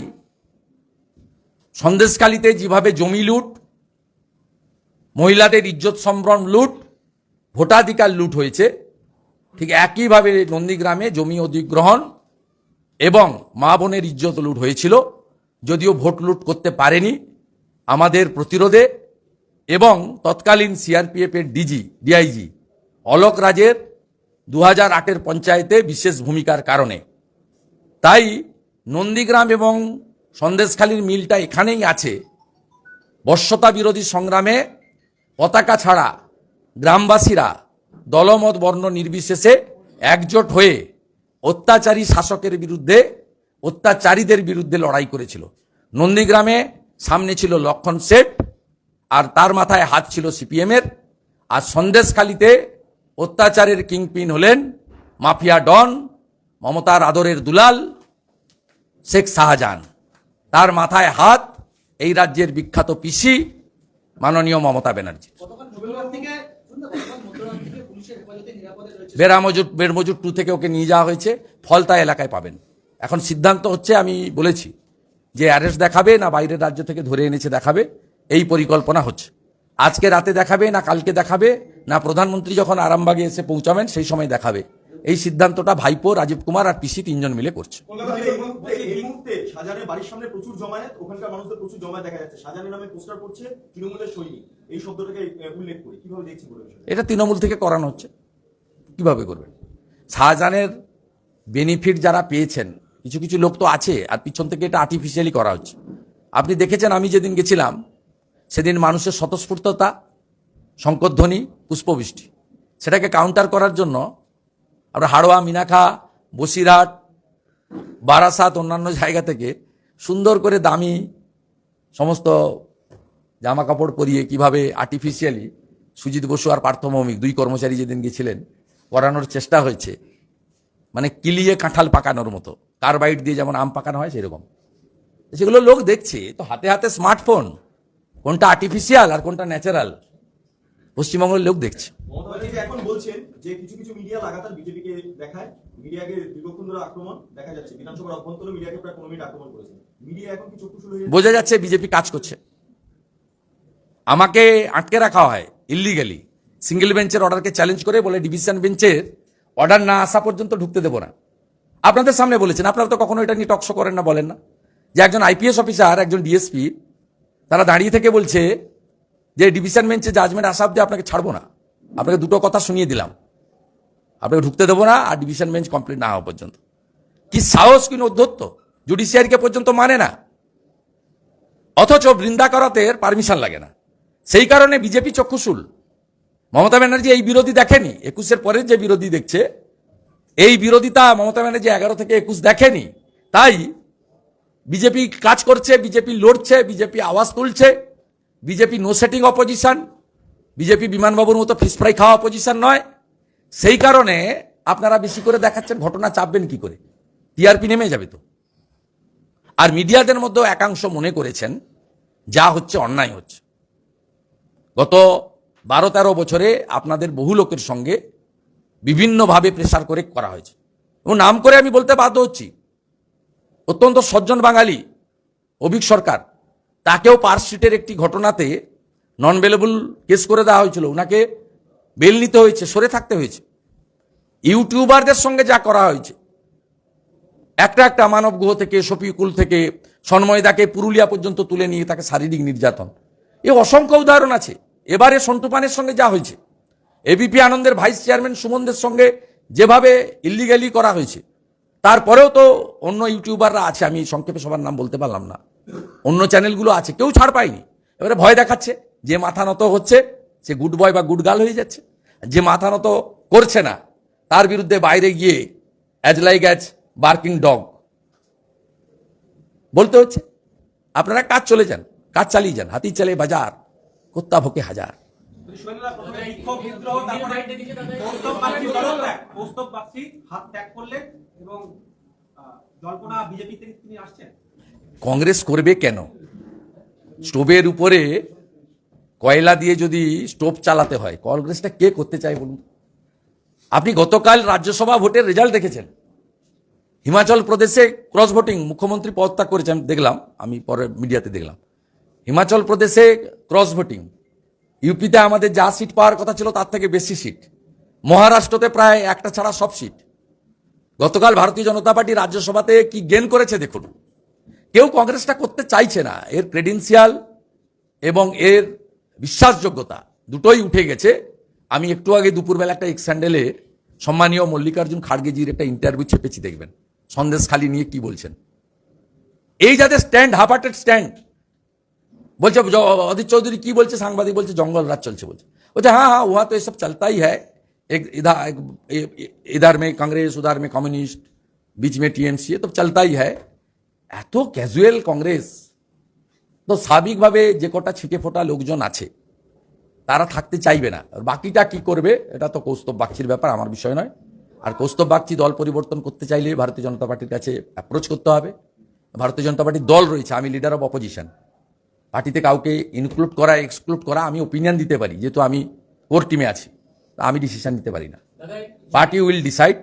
সন্দেশখালীতে যেভাবে জমি লুট, মহিলাদের ইজ্জত সম্ভ্রম লুট, ভোটাধিকার লুট হয়েছে, ঠিক একইভাবে নন্দীগ্রামে জমি অধিগ্রহণ এবং মা বোনের ইজ্জত লুট হয়েছিল। যদিও ভোট লুট করতে পারেনি, আমাদের প্রতিরোধে এবং তৎকালীন সিআরপিএফের ডিআইজি অলোক রাজের 2008-এর পঞ্চায়েতে বিশেষ ভূমিকার কারণে। তাই নন্দীগ্রাম এবং সন্দেশখালীর মিলটা এখানেই আছে। বর্ষতা বিরোধী সংগ্রামে পতাকা ছাড়া গ্রামবাসীরা দলমত বর্ণ নির্বিশেষে একজোট হয়ে অত্যাচারী শাসকের বিরুদ্ধে, অত্যাচারীদের বিরুদ্ধে লড়াই করেছিল। নন্দীগ্রামে সামনে ছিল লক্ষণ শেঠ আর তার মাথায় হাত ছিল সিপিএমের, আর সন্দেশখালীতে অত্যাচারের কিংপিন হলেন মাফিয়া ডন, মমতার আদরের দুলাল শেখ শাহজাহান। তার মাথায় হাত এই রাজ্যের বিখ্যাত পিসি মাননীয় মমতা ব্যানার্জি। বেরমজুর 2 থেকে ওকে নিয়ে যাওয়া হয়েছে, ফলতা এলাকায় পাবেন। এখন সিদ্ধান্ত হচ্ছে, আমি বলেছি যে অ্যারেস্ট দেখাবে না বাইরের রাজ্য থেকে ধরে এনেছে দেখাবে, এই পরিকল্পনা হচ্ছে। আজকে রাতে দেখাবে না কালকে দেখাবে না প্রধানমন্ত্রী যখন আরামবাগে এসে পৌঁছাবেন সেই সময় দেখাবে, এই সিদ্ধান্তটা ভাইপো, রাজীব কুমার আর পিসি 3 জন মিলে করছে। এই মুহূর্তে শাহজাহানের বাড়ির সামনে প্রচুর জমায়েত, ওখানকার মানুষদের প্রচুর জমায়েত দেখা যাচ্ছে। শাহজাহানের নামে পোস্টার করছে তৃণমূলের সৈনিক, এই শব্দটাকে উল্লেখ করে কিভাবে দেখছি বলে এটা তৃণমূল থেকে করানো হচ্ছে, কিভাবে করবেন? শাহজাহানের বেনিফিট যারা পেয়েছেন, কিছু কিছু লোক তো আছে, আর পিছন থেকে এটা আর্টিফিশিয়ালি করা হচ্ছে। আপনি দেখেছেন, আমি যেদিন গেছিলাম সেদিন মানুষের স্বতঃস্ফূর্ততা, শঙ্করধ্বনি, পুষ্পবৃষ্টি, সেটাকে কাউন্টার করার জন্য আমরা হাড়োয়া, মিনাখা, বসিরহাট, বারাসাত, অন্যান্য জায়গা থেকে সুন্দর করে দামি সমস্ত জামা কাপড় পরিয়ে কিভাবে আর্টিফিশিয়ালি সুজিত বসু আর পার্থ মৌমিক 2 কর্মচারী যেদিন গেছিলেন করানোর চেষ্টা হয়েছে, মানে কিলিয়ে কাঁঠাল পাকানোর মতো, কার্বাইড দিয়ে যেমন আম পাকানো হয় সেরকম। সেগুলো লোক দেখছে, তো হাতে হাতে স্মার্টফোন, কোনটা আর্টিফিশিয়াল আর কোনটা ন্যাচারাল পশ্চিমবঙ্গের লোক দেখছে। এখন বলছেন যে কিছু কিছু মিডিয়া লাগাতার বিজেপিকে দেখায়, মিডিয়াকে দীর্ঘক্ষণ ধরে আক্রমণ দেখা যাচ্ছে, বিধানসভার অভ্যন্তরে মিডিয়াকে প্রায় 15 মিনিট আক্রমণ করেছে। মিডিয়া এখন কি চক্ষুশূল হয়ে বোঝা যাচ্ছে বিজেপি কাজ করছে। আমাকে আটকে রাখা হয় ইলিগালি, সিঙ্গেল বেঞ্চের অর্ডারকে চ্যালেঞ্জ করে, বলে ডিভিশন বেঞ্চের অর্ডার না আসা পর্যন্ত ঢুকতে দেবো না। আপনাদের সামনে বলেছেন, আপনারা তো কখনো এটা নিয়ে টকশো করেন না, বলেন না যে একজন আইপিএস অফিসার, একজন ডিএসপি, তারা দাঁড়িয়ে থেকে বলছে যে ডিভিশন বেঞ্চে জাজমেন্ট আসা অব্দি আপনাকে ছাড়বো না, আপনাকে 2টো কথা শুনিয়ে দিলাম, আপনাকে ঢুকতে দেবো না আর ডিভিশন বেঞ্চ কমপ্লিট না হওয়া পর্যন্ত। কি সাহস, কি অধ্যত্ত, জুডিশিয়ারিকে পর্যন্ত মানে না, অথচ বৃন্দা করাতে পারমিশন লাগে না। সেই কারণে বিজেপি চক্ষুশূল। মমতা ব্যানার্জি এই বিরোধী দেখেনি, 21-এর পরের যে বিরোধী দেখছে, এই বিরোধিতা মমতা ব্যানার্জি 11 থেকে 21 দেখেনি। তাই বিজেপি কাজ করছে, বিজেপি লড়ছে, বিজেপি আওয়াজ তুলছে, BJP no setting opposition, BJP বিমানবাবুর মতো ফিশ ফ্রাই খাওয়া অপোজিশন নয়। সেই কারণে আপনারা বেশি করে দেখাচ্ছেন, ঘটনা চাপবেন কি করে, টিআরপি নেমে যাবে তো। আর মিডিয়াদের মধ্যেও একাংশ মনে করেছেন যা হচ্ছে অন্যায় হচ্ছে। গত 12-13 বছরে আপনাদের বহু লোকের সঙ্গে বিভিন্নভাবে প্রেসার করে করা হয়েছে, এবং নাম করে আমি বলতে বাধ্য হচ্ছি, অত্যন্ত সজ্জন বাঙালি অভিক সরকার, তাকেও পার্কস্ট্রিটের একটি ঘটনাতে নন বেলেবল কেস করে দেওয়া হয়েছিল, ওনাকে বেল নিতে হয়েছে, সরে থাকতে হয়েছে। ইউটিউবারদের সঙ্গে যা করা হয়েছে, একটা মানব গুহ থেকে, শফিকুল থেকে, সন্ময়দাকে পুরুলিয়া পর্যন্ত তুলে নিয়ে তাকে শারীরিক নির্যাতন, এ অসংখ্য উদাহরণ আছে। এবারে সন্টু পানের সঙ্গে যা হয়েছে, এবিপি আনন্দের ভাইস চেয়ারম্যান সুমনদের সঙ্গে যেভাবে ইল্লিগালি করা হয়েছে, তারপরেও তো অন্য ইউটিউবাররা আছে, আমি সংক্ষেপে সবার নাম বলতে পারলাম না, অন্য চ্যানেলগুলো আছে, কেউ ছাড় পায়নি। এবারে ভয় দেখাচ্ছে, যে মাথা নত হচ্ছে সে গুড বয় বা গুড গার্ল হয়ে যাচ্ছে, যে মাথা নত করছে না তার বিরুদ্ধে বাইরে গিয়ে as like as barking dog বলতে হচ্ছে। আপনারা কাজ চলে যান, কাজ চালিয়ে যান, হাতি চলে বাজার, কুত্তা ভোকে হাজার। কৌস্তব বাগচি হাত ত্যাগ করলেন এবং জল্পনা বিজেপি থেকে তিনি আসছেন। কংগ্রেস করবে কেন? স্টোভের উপরে কয়লা দিয়ে যদি স্টোভ চালাতে হয়, কংগ্রেসটা কে করতে চায় বলুন? আপনি গতকাল রাজ্যসভা ভোটের রেজাল্ট দেখেছেন। হিমাচল প্রদেশে ক্রস ভোটিং, মুখ্যমন্ত্রী পদত্যাগ করেছেন দেখলাম, আমি পরে মিডিয়াতে দেখলাম। হিমাচল প্রদেশে ক্রস ভোটিং, ইউপিতে আমাদের যা সিট পাওয়ার কথা ছিল তার থেকে বেশি সিট, মহারাষ্ট্রতে প্রায় একটা ছাড়া সব সিট। গতকাল ভারতীয় জনতা পার্টি রাজ্যসভাতে কি গেন করেছে দেখুন। কেউ কংগ্রেসটা করতে চাইছে না, এর ক্রেডেন্সিয়াল এবং এর বিশ্বাসযোগ্যতা দুটোই উঠে গেছে। আমি একটু আগে দুপুরবেলা একটা এক্স স্যান্ডেলে সম্মানীয় মল্লিকার্জুন খাড়গেজির একটা ইন্টারভিউ ছেপেছি, দেখবেন সন্দেশখালি নিয়ে কি বলছেন। এই যাদের স্ট্যান্ড, হাফার্টেড স্ট্যান্ড, বলছে অধীর চৌধুরী কি বলছে, সাংবাদিক বলছে জঙ্গল রাজ চলছে, বলছে हाँ हाँ वहाँ तो ये सब चलता ही है, एक इधर में कांग्रेस, उधर में कम्युनिस्ट, बीच में टीएमसी, ये तो चलता ही है। এত ক্যাজুয়াল কংগ্রেস তো স্বাভাবিকভাবে যে কটা ছিটে ফোটা লোকজন আছে তারা থাকতে চাইবে না। আর বাকিটা কি করবে এটা তো কৌস্তব বাগচির ব্যাপার, আমার বিষয় নয়। আর কৌস্তব বাগচি দল পরিবর্তন করতে চাইলে ভারতীয় জনতা পার্টির কাছে অ্যাপ্রোচ করতে হবে। ভারতীয় জনতা পার্টির দল রয়েছে, আমি লিডার অফ অপোজিশন, পার্টিতে কাউকে ইনক্লুড করা এক্সক্লুড করা আমি ওপিনিয়ন দিতে পারি, যেহেতু আমি কোর টিমে আছি, আমি ডিসিশন নিতে পারি না। পার্টি উইল ডিসাইড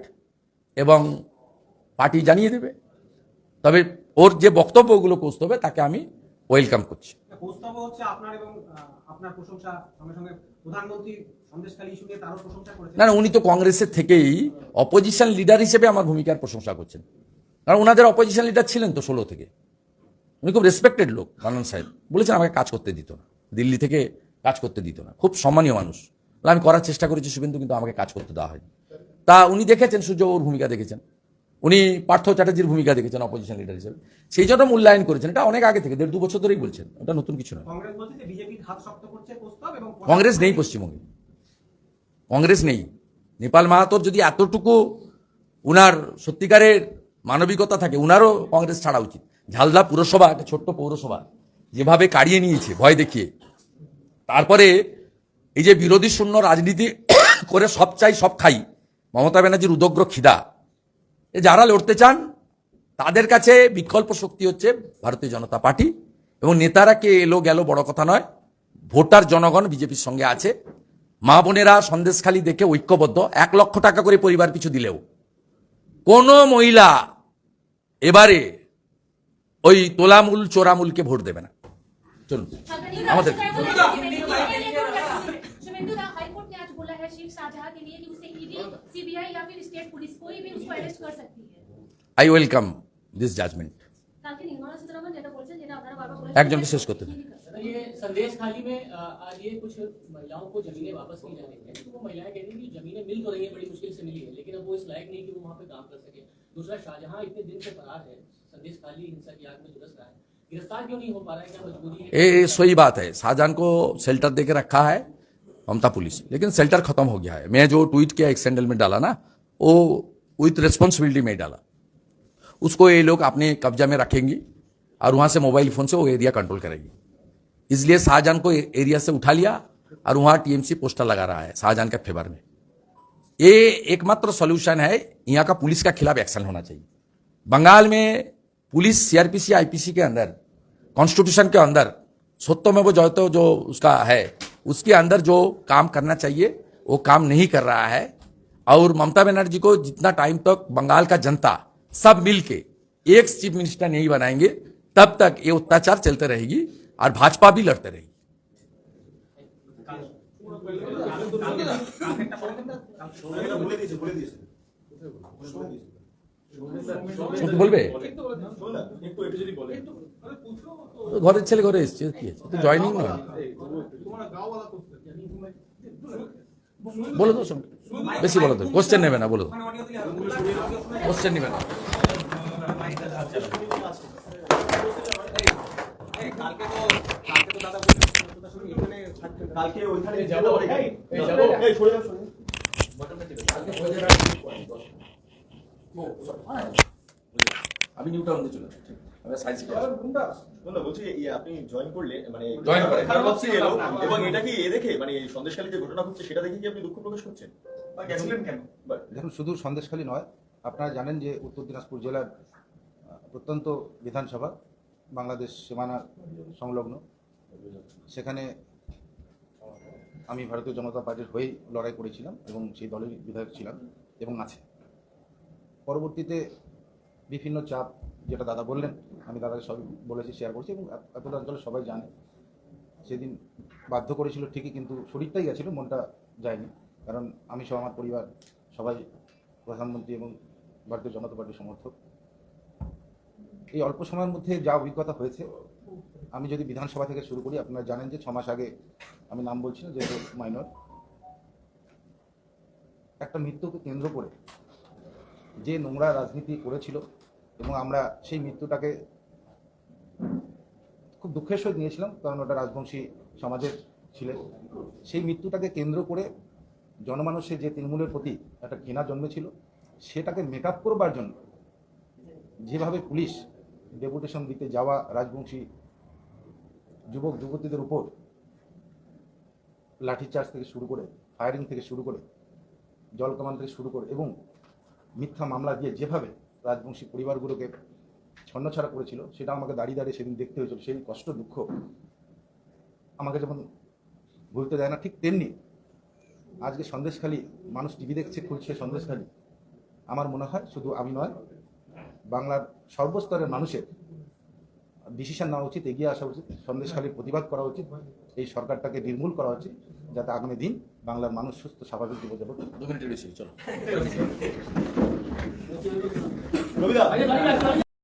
এবং পার্টি জানিয়ে দেবে। তবে ওর যে বক্তব্যগুলো কৌস্তব হবে তাকে আমি ওয়েলকাম করছি। কৌস্তব হচ্ছে আপনার এবং আপনার প্রশংসা, সঙ্গে সঙ্গে প্রধানমন্ত্রী সন্দেশখালী ইস্যু নিয়ে তারও প্রশংসা করেছেন। না, উনি তো কংগ্রেসের থেকেই অপোজিশন লিডার হিসেবে আমার ভূমিকার প্রশংসা করছেন, কারণ ওনাদের অপোজিশন লিডার ছিলেন তো 16 থেকে। উনি খুব রেসপেক্টেড লোক, কানন সাহেব বলেছেন আমাকে কাজ করতে দিত না, দিল্লি থেকে কাজ করতে দিত না, খুব সম্মানীয় মানুষ। আমি করার চেষ্টা করেছি শুভেন্দু, কিন্তু আমাকে কাজ করতে দেওয়া হয়নি। তা উনি দেখেছেন, সূর্য ওর ভূমিকা দেখেছেন, উনি পার্থ চ্যাটার্জির ভূমিকা দেখেছেন অপোজিশন লিডার হিসেবে, সেই জন্য মূল্যায়ন করেছেন। এটা অনেক আগে থেকে, 1.5-2 বছর ধরেই বলছেন, এটা নতুন কিছু নয়। কংগ্রেস বলছে যে বিজেপির হাত শক্ত করছে কৌস্তব এবং কংগ্রেস নেই পশ্চিমবঙ্গে, কংগ্রেস নেই। নেপাল মাহাতোর যদি এতটুকু উনার সত্যিকারের মানবিকতা থাকে, উনারও কংগ্রেস ছাড়া উচিত। ঝালদা পুরসভা, একটা ছোট্ট পৌরসভা, যেভাবে কাড়িয়ে নিয়েছে ভয় দেখিয়ে, তারপরে এই যে বিরোধী শূন্য রাজনীতি করে সব চাই সব খাই, মমতা ব্যানার্জির উদগ্র খিদা, যারা লড়তে চান তাদের কাছে বিকল্প শক্তি হচ্ছে ভারতীয় জনতা পার্টি। এবং নেতারা কে এলো গেল বড় কথা নয়, ভোটার জনগণ বিজেপির সঙ্গে আছে। মা বোনেরা সন্দেশখালী দেখে ঐক্যবদ্ধ, 1 লক্ষ টাকা করে পরিবার পিছু দিলেও কোনো মহিলা এবারে ওই তোলামূল চোরামূলকে ভোট দেবে না। চলুন আমাদের शुभेंदु हाईकोर्ट ने आज बोला है शीख शाहजहां के लिए कि उसे ईडी, सीबीआई या फिर स्टेट पुलिस कोई भी उसको अरेस्ट कर सकती है। I welcome this judgement. কালকে নির্মলা সীতারামন যেটা বলছেন, যেটা আপনারা বারবার বলেছেন, একজনকে শেষ করতে দিন। ये संदेश खाली में आज ये कुछ महिलाओं को जमीनें वापस की जा रही हैं, तो वो महिलाएं कहती हैं कि जमीनें मिल तो रही हैं, बड़ी मुश्किल से मिली है, लेकिन अब वो इस लायक नहीं कि वो वहाँ पे काम कर सके। दूसरा, शाहजहां इतने दिन से फरार है, संदेश खाली हिंसा की आग में झुलस रहा है, गिरफ्तार क्यों नहीं हो पा रहा है, क्या मजबूरी है? ये सही बात है, शाहजहां को शेल्टर देके रखा है ममता पुलिस, लेकिन शेल्टर खत्म हो गया है। मैं जो ट्वीट किया एक सैंडल में डाला ना, वो विथ रिस्पॉन्सिबिलिटी में डाला, उसको ये लोग अपने कब्जा में रखेंगी और वहां से मोबाइल फोन से वो एरिया कंट्रोल करेगी। इसलिए शाहजहां को एरिया से उठा लिया और वहां टीएमसी पोस्टर लगा रहा है शाहजहां के फेवर में। ये एकमात्र सॉल्यूशन है, यहाँ का पुलिस का खिलाफ एक्शन होना चाहिए। बंगाल में पुलिस सीआरपीसी आईपीसी के अंदर, कॉन्स्टिट्यूशन के अंदर सत्य में वो जो उसका है, उसके अंदर जो काम करना चाहिए वो काम नहीं कर रहा है। और ममता बनर्जी को जितना टाइम तक बंगाल का जनता सब मिलके एक चीफ मिनिस्टर नहीं बनाएंगे तब तक ये अत्याचार चलते रहेगी और भाजपा भी लड़ते रहेगी। বলে দিয়েছে শুনতে বলবে শোনো না, একটু যদি বলে ঘরের ছেলে ঘরে এসছে কি আছে তো জয়নিং নয় বলো তো শুন বেশি বলো তো কোশ্চেন নেবে না বলো কোশ্চেন নেবে না কালকে ওইখানে যেতে পারে এই সরে যাও আমি নিউ টাউন দিয়ে চলে আসছি আমি সায়েন্স শোনো না, বলছি আপনি জয়েন করলে মানে Join করে। খারাপ লাগছে এলো, এবং এটা কি এ দেখে মানে সন্দেশখালী যে ঘটনা ঘটছে সেটা দেখে কি আপনি দুঃখ প্রকাশ করছেন বা গেছিলেন কেন? দেখুন শুধু সন্দেশখালী নয়, আপনারা জানেন যে উত্তর দিনাজপুর জেলার প্রত্যন্ত বিধানসভা বাংলাদেশ সীমানা সংলগ্ন, সেখানে আমি ভারতীয় জনতা পার্টির হয়েই লড়াই করেছিলাম এবং সেই দলের বিধায়ক ছিলাম এবং আছে। পরবর্তীতে বিভিন্ন চাপ, যেটা দাদা বললেন, আমি দাদাকে সব বলেছি, শেয়ার করছি এবং এতটা অঞ্চলে সবাই জানে। সেদিন বাধ্য করেছিল ঠিকই, কিন্তু শরীরটাই গেছিল, মনটা যায়নি। কারণ আমি সহ আমার পরিবার সবাই প্রধানমন্ত্রী এবং ভারতীয় জনতা পার্টির সমর্থক। এই অল্প সময়ের মধ্যে যা অভিজ্ঞতা হয়েছে, আমি যদি বিধানসভা থেকে শুরু করি, আপনারা জানেন যে 6 মাস আগে, আমি নাম বলছি না যেহেতু মাইনর, একটা মৃত্যুকে কেন্দ্র করে যে নোংরা রাজনীতি করেছিল এবং আমরা সেই মৃত্যুটাকে খুব দুঃখের সহিত নিয়েছিলাম, কারণ ওটা রাজবংশী সমাজের ছিলেন। সেই মৃত্যুটাকে কেন্দ্র করে জনমানুষের যে তৃণমূলের প্রতি একটা ঘৃণা জন্মেছিল, সেটাকে মেকআপ করবার জন্য যেভাবে পুলিশ ডেপুটেশন দিতে যাওয়া রাজবংশী যুবক যুবতীদের উপর লাঠিচার্জ থেকে শুরু করে, ফায়ারিং থেকে শুরু করে, জল কামান থেকে শুরু করে এবং মিথ্যা মামলা দিয়ে যেভাবে রাজবংশী পরিবারগুলোকে ছন্নছাড়া করেছিল, সেটা আমাকে দাঁড়িয়ে দাঁড়িয়ে সেদিন দেখতে হয়েছিল। সেই কষ্ট দুঃখ আমাকে যেমন ভুলতে দেয় না, ঠিক তেমনি আজকে সন্দেশখালী মানুষ টিভি দেখছে, খুলছে সন্দেশখালী। আমার মনে হয় শুধু আমি নয়, বাংলার সর্বস্তরের মানুষের ডিসিশন নেওয়া উচিত, এগিয়ে আসা উচিত, সন্দেশখালীর প্রতিবাদ করা উচিত, এই সরকারটাকে নির্মূল করা উচিত, যাতে আগামী দিন বাংলার মানুষ সুস্থ স্বাভাবিক জীবনযাপন। 2 মিনিটের বেশি চলো রবিদা